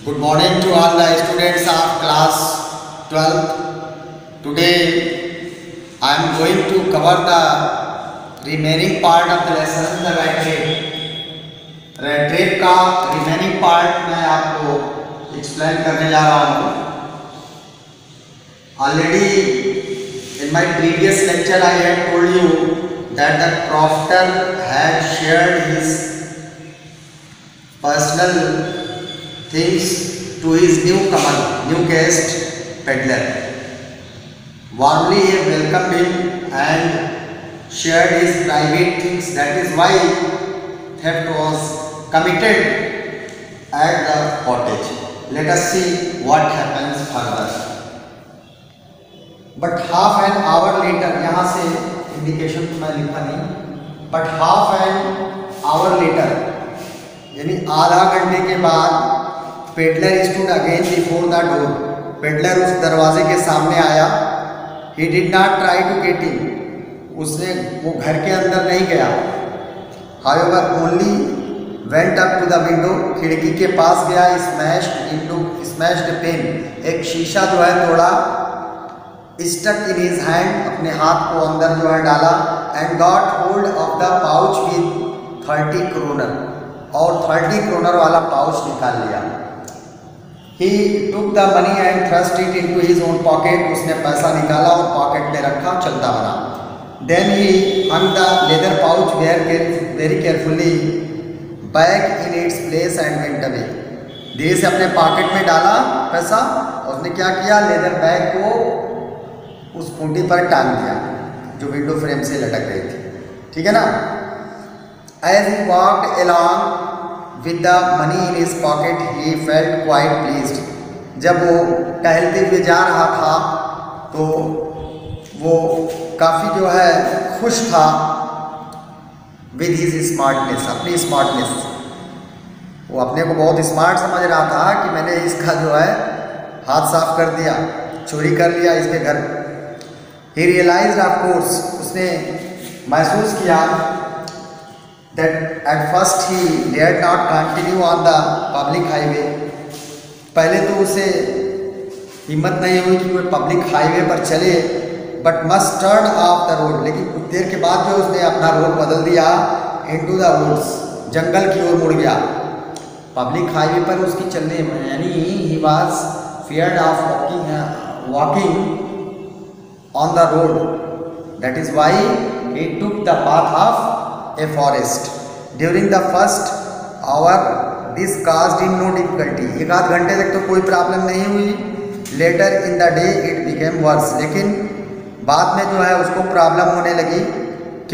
Good morning to all the students of class 12th. Today I am going to cover the remaining part of the lesson, the rat trap. rat trap का remaining part मैं आपको explain करने जा रहा हूँ. Already in my previous lecture I had told you that the crofter had shared his personal things to his new guest peddler. Warmly he welcomed him and shared his private things. That is why theft was committed at the cottage. Let us see what happens further. But half an hour later, यहाँ से indication तो मैं लिखा नहीं, but half an hour later, यानी आधा घंटे के बाद peddler stood again before the door. Peddler उस दरवाजे के सामने आया. He did not try to get in. उसने वो घर के अंदर नहीं गया. However only went up to the window. खिड़की के पास गया. स्मैश्ड पेन, एक शीशा जो है तोड़ा. स्टक इन हिज हैंड, अपने हाथ को अंदर जो है डाला. And got hold of the pouch with 30 kroner, और 30 kroner वाला पाउच निकाल लिया. He took the money and thrust it into his own pocket. उसने पैसा निकाला और पॉकेट में रखा, चलता बना. Then he hung the leather pouch very carefully back in its place and went away. धीरे से अपने पॉकेट में डाला पैसा. उसने क्या किया, लेदर बैग को उस खूंटी पर टांग दिया जो विंडो फ्रेम से लटक रही थी. ठीक है ना. As he walked along with the money in his pocket, he felt quite pleased. जब वो टहलते हुए जा रहा था तो वो काफ़ी जो है खुश था. with his smartness, अपनी स्मार्टनेस. वो अपने को बहुत स्मार्ट समझ रहा था कि मैंने इसका जो है हाथ साफ कर दिया, चोरी कर लिया इसके घर. he realized of course, उसने महसूस किया that at first he dared not continue on the public highway. पहले तो उसे हिम्मत नहीं हुई कि कोई पब्लिक हाईवे पर चले. but must turn off the road, लेकिन कुछ देर के बाद जो उसने अपना रोड बदल दिया into the woods, जंगल की ओर मुड़ गया. पब्लिक हाईवे पर उसकी चलने में, यानी he was feared of walking on the road. that is why he took the path of a forest. During the first hour this caused him no difficulty. एक आध घंटे तक तो कोई प्रॉब्लम नहीं हुई. Later in the day it became worse, लेकिन बाद में जो है उसको प्रॉब्लम होने लगी.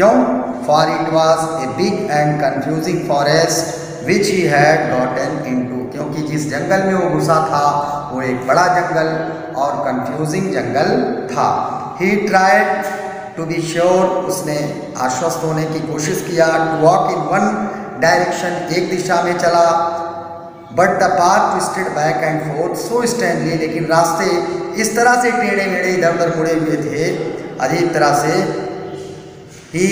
क्यों? For it was a big and confusing forest which he had gotten into. क्योंकि जिस जंगल में वो घुसा था वो एक बड़ा जंगल और कंफ्यूजिंग जंगल था. He tried to be sure, उसने आश्वस्त होने की कोशिश किया. To walk in one direction, एक दिशा में चला. But the path twisted back and forth so strangely, लेकिन रास्ते इस तरह से टेढ़े मेढ़े इधर उधर मुड़े हुए थे अजीब तरह से. He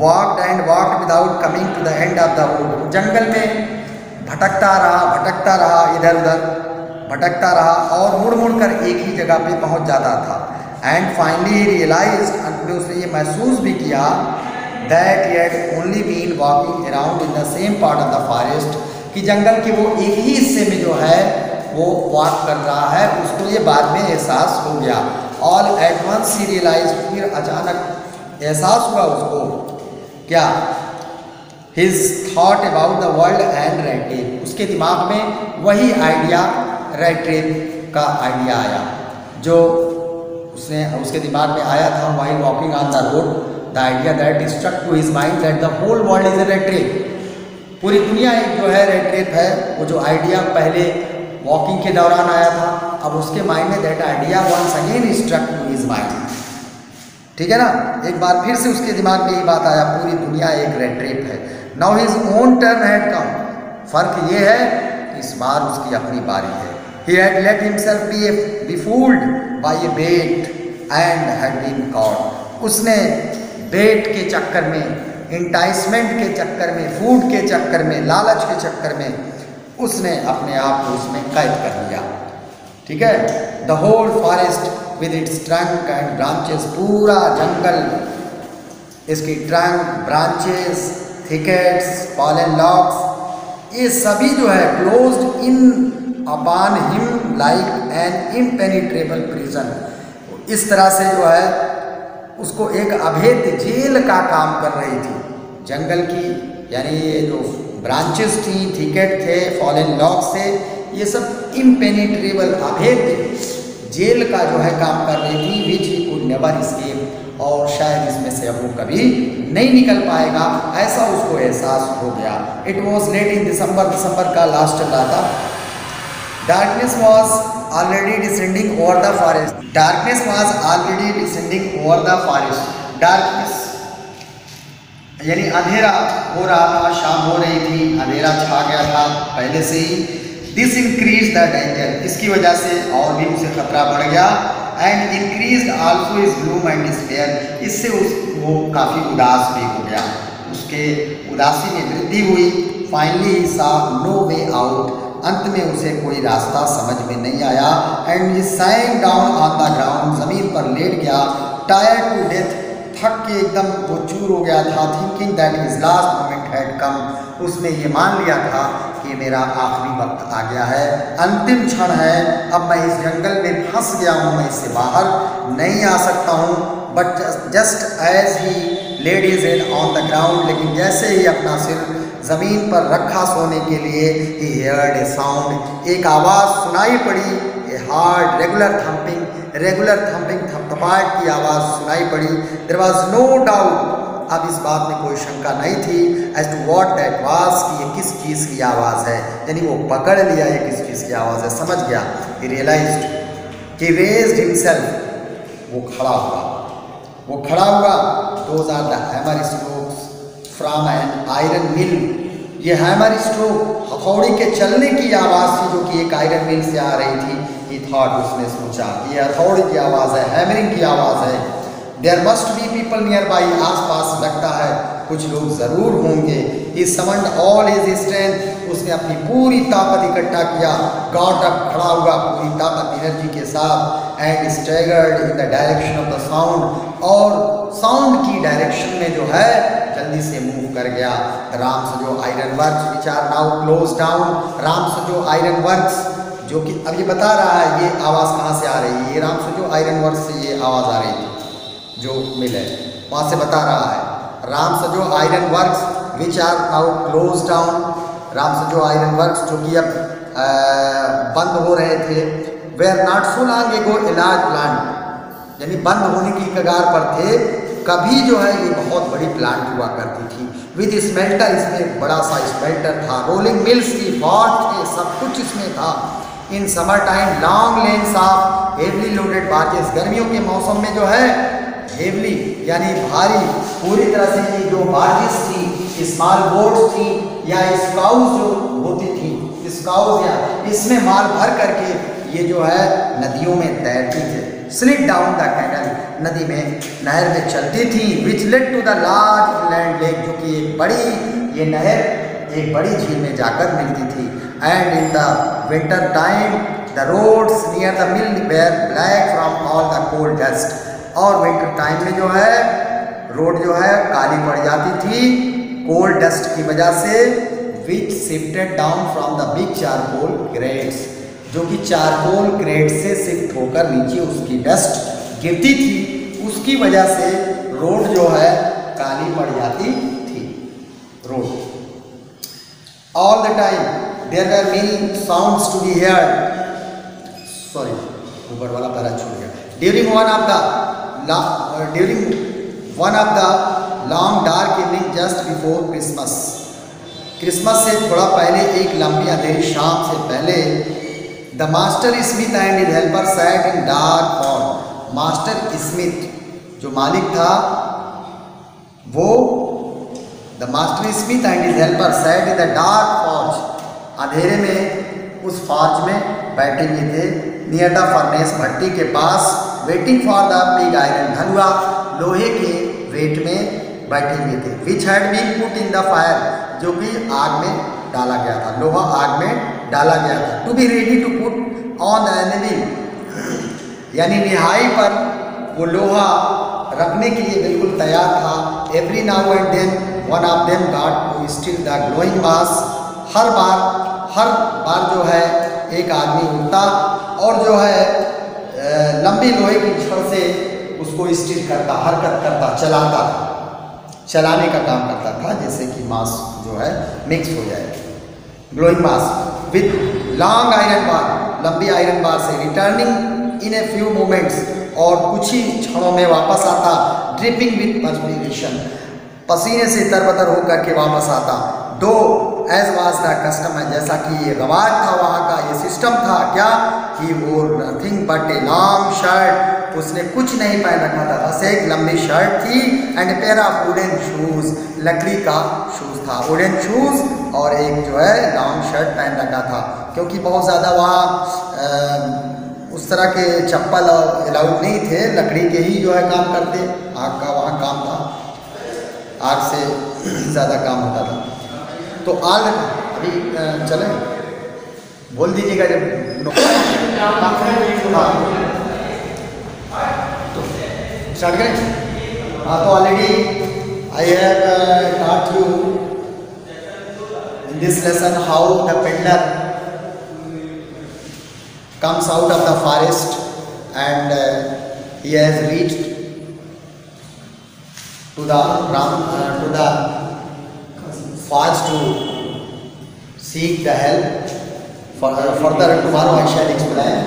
walked and walked without coming to the end of the road. जंगल में भटकता रहा, इधर उधर भटकता रहा और मुड़ मुड़ कर एक ही जगह पे पहुंच जाता था. एंड फाइनली रियलाइज्ड, अंत में उसने ये महसूस भी किया that he had only been walking around in the same part of the forest, कि जंगल के वो एक ही हिस्से में जो है वो वॉक कर रहा है. उसको ये बाद में एहसास हो गया. All at once he realized, फिर अचानक एहसास हुआ उसको क्या, his thought about the world and rat trap. उसके दिमाग में वही आइडिया, रैट ट्रैप का आइडिया आया जो उसके दिमाग में आया था while walking on the road. The idea that struck to his mind that the whole world is a rat trap. पूरी दुनिया एक जो है रैट ट्रैप है. वो जो आइडिया पहले वॉकिंग के दौरान आया था, अब उसके माइंड में that idea once again struck to his mind. ठीक है ना. एक बार फिर से उसके दिमाग में ये बात आया, पूरी दुनिया एक रैट ट्रैप है. Now his own turn had come. फर्क ये है कि इस बार उसकी अपनी बारी है. He had let himself be fooled by a bait and had been caught. उसने बेट के चक्कर में, इंटाइसमेंट के चक्कर में, फूड के चक्कर में, लालच के चक्कर में उसने अपने आप को उसमें कैद कर लिया। ठीक है, the whole forest with its trunk and branches, पूरा जंगल, इसकी trunk, branches, thickets, fallen logs, ये सभी जो है closed in upon him like an impenetrable prison, इस तरह से जो है उसको एक अभेद जेल का काम कर रही थी। जंगल की यानी ये जो ब्रांचेस थी, थिकेट थे, फॉलन लॉग्स थे, ये सब इम्पेनिट्रेबल अभेद जेल का जो है काम कर रही थी, विच ही कुड नेवर एस्केप, और शायद इसमें से अब वो कभी नहीं निकल पाएगा, ऐसा उसको एहसास हो गया। इट वॉज लेट इन दिसंबर का लास्ट था। Darkness was already descending over the forest, darkness was already descending over the forest, darkness यानी अंधेरा हो रहा था, शाम हो रही थी, अंधेरा छा गया था पहले से ही। दिस इंक्रीज द डेंजर, इसकी वजह से और भी उसे खतरा बढ़ गया। And increase also is gloom and despair, इससे वो काफ़ी उदास भी हो गया, उसके उदासी में वृद्धि हुई। फाइनली ही सा नो वे आउट, अंत में उसे कोई रास्ता समझ में नहीं आया। And he sank down on the ground, ज़मीन पर लेट गया। टायर्ड टू डेथ, थक के एकदम वो चूर हो गया था। Thinking that his last moment had come, उसने ये मान लिया था कि मेरा आखिरी वक्त आ गया है, अंतिम क्षण है, अब मैं इस जंगल में फंस गया हूँ, मैं इससे बाहर नहीं आ सकता हूँ। But just as he laid his head on the ground, लेकिन जैसे ही अपना सिर ज़मीन पर रखा सोने के लिए, ही हेयर्ड ए साउंड, एक आवाज़ सुनाई पड़ी, ए हार्ड रेगुलर थम्पिंग थपथपाहट की आवाज़ सुनाई पड़ी। देयर वाज नो डाउट, अब इस बात में कोई शंका नहीं थी, as to what that was, कि ये किस चीज़ की आवाज़ है, यानी वो पकड़ लिया ये किस चीज़ की आवाज़ है, समझ गया। ही रियलाइज्ड कि रेज्ड हिमसेल्फ, वो खड़ा हुआ। Those are the hammer strokes from an iron mill, ये हैमर स्ट्रोक हथौड़ी के चलने की आवाज़ थी जो कि एक आयरन मिल से आ रही थी। ही थॉट, उसने सोचा ये हथौड़ी की आवाज़ है, हैमरिंग की आवाज़ है। There must be people nearby, आस पास लगता है कुछ लोग ज़रूर होंगे। He summoned all his strength, उसने अपनी पूरी ताकत इकट्ठा किया, गॉट अप, खड़ा हुआ पूरी ताकत एनर्जी के साथ। And staggered in the direction of the sound, और साउंड की डायरेक्शन में जो है जल्दी से मूव कर गया। Ramsjo iron works which are now close down, Ramsjo iron works, जो कि अब ये बता रहा है ये आवाज़ कहाँ से आ रही है, ये राम सजो आयरन वर्क्स से ये आवाज़ आ रही थी जो मिल है वहाँ से बता रहा है। Ramsjo iron works which are now close down, Ramsjo iron works जो कि अब बंद हो रहे थे। Where not so long ago a large plant, यानी बंद होने की कगार पर थे, कभी जो है ये बहुत बड़ी प्लांट हुआ करती थी। विद स्मेल्टर, इसमें एक बड़ा सा स्मेल्टर था। रोलिंग मिल्स की फॉर्ट थे, सब कुछ इसमें था। In summer time long lens of heavily loaded barges, गर्मियों के मौसम में जो है हेवली यानी भारी, पूरी तरह से ये जो बार्जेस थी, स्मॉल बोट्स थी या स्काउज जो होती थी, स्काउज या इसमें माल भर करके ये जो है नदियों में तैरती थे। स्लिप डाउन द कैनल, नदी में नहर में चलती थी। Which led to the large inland lake, जो कि एक बड़ी ये नहर एक बड़ी झील में जाकर मिलती थी। And in the winter time the roads near the mill were black from all the coal dust, और विंटर टाइम में जो है रोड जो है काली पड़ जाती थी कोल्ड डस्ट की वजह से। Which shifted down from the big charcoal crates, जो कि चारकोल क्रेट से शिफ्ट होकर नीचे उसकी डस्ट गिरती थी, उसकी वजह से रोड जो है काली पड़ जाती थी। Road all the time there were many sounds to be heard, sorry ऊपर वाला पैरा छूट गया। During one of the long dark evening just before Christmas, Christmas से थोड़ा पहले एक लंबी अंधेरी शाम से पहले, the master smith and his helper sat in dark form, master smith जो मालिक था वो, the master smith and his helper sat in the dark forge, अंधेरे में उस फॉर्ज में बैठे हुए थे। नियर द फर्नेस, भट्टी के पास। Waiting for the pig iron, हलवा लोहे के वेट में बैठे हुए थे। Which had been put in the fire, जो कि आग में डाला गया था, लोहा आग में डाला गया था। To be ready to put on the anvil, यानी निहाई पर वो लोहा रखने के लिए बिल्कुल तैयार था। Every now and then one of them got to steal the glowing bass, हर बार जो है एक आदमी उठता और जो है लंबी लोहे की छड़ से उसको स्टील करता, हरकत करता, चलाता था, चलाने का काम करता था, जैसे कि मास जो है मिक्स हो जाए। Glowing mass with long iron bar, लंबी आयरन बार से, returning in a few moments, और कुछ ही क्षणों में वापस आता, ड्रिपिंग विथ पर्सपिरेशन, पसीने से तरबतर होकर के वापस आता। दो एज वाज द कस्टम है, जैसा कि ये रवाज था वहाँ का, ये सिस्टम था क्या कि वो nothing but a long shirt, उसने कुछ नहीं पहन रखा था, बस एक लंबी शर्ट थी, and pair of wooden shoes, लकड़ी का शूज था, वुडन शूज, और एक जो है लॉन्ग शर्ट पहन रखा था, क्योंकि बहुत ज़्यादा वहाँ उस तरह के चप्पल अलाउड नहीं थे, लकड़ी के ही जो है काम करते, आग का वहाँ काम था, आग से ज़्यादा काम होता था। तो आल अभी चलें, बोल दीजिएगा जब हाँ तो स्टार्ट करें। हाँ, तो already I have taught you in this lesson how the peddler comes out of the forest and he has reached to the forest to seek the help. Further tomorrow I shall explain.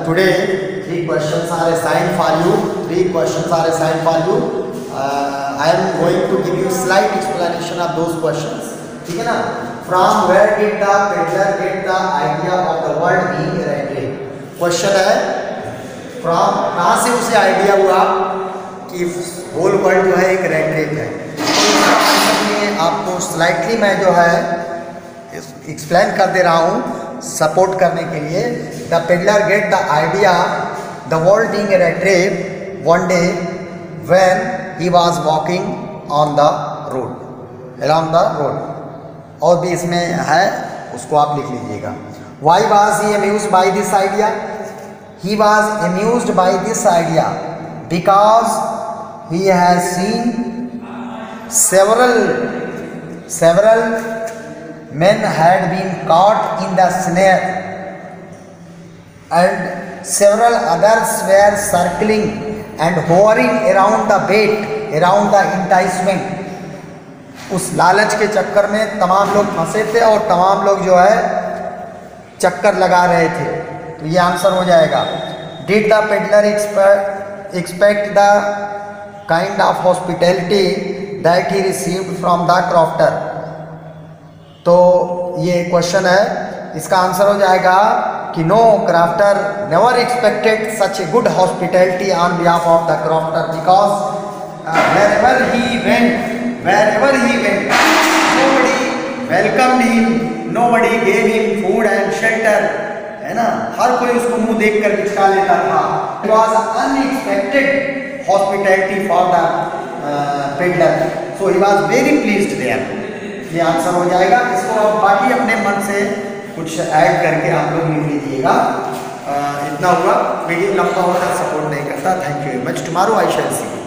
Today 3 questions are assigned for you. I am going to give you slight explanation of those questions. ठीक है ना? From where did the peddler get the idea of the word being a rat race? Question है, from कहाँ से उसे idea हुआ कि whole world जो है एक रेट रेट है। तो इसका आंसर में आपको स्लाइटली मैं जो है एक्सप्लेन कर दे रहा हूँ सपोर्ट करने के लिए। The peddler get the idea the world being a rate rate one day when he was walking on the road, along the road, और भी इसमें है, उसको आप लिख लीजिएगा। Why was he amused by this idea? He was amused by this idea because he has seen several men had been caught in the snare and several others were circling and hovering around the bait, around the enticement. उस लालच के चक्कर में तमाम लोग फंसे थे और तमाम लोग जो है चक्कर लगा रहे थे। तो ये आंसर हो जाएगा। Did the peddler expect the kind of hospitality that he received from the crofter? तो ये क्वेश्चन है, इसका आंसर हो जाएगा कि no, crofter never expected such a good hospitality on behalf of the crofter because wherever he went, nobody welcomed him, nobody gave him food and shelter, है ना, हर कोई उसको मुंह देखकर बिचका लेता था। It was unexpected hospitality for the peddler, so he was very pleased there. ये answer हो जाएगा। इसको आप बाकी अपने मन से कुछ ऐड करके आप लोग लिख लीजिएगा। इतना हुआ, वीडियो लंबा होता सपोर्ट नहीं करता। Thank you very much. Tomorrow I shall C.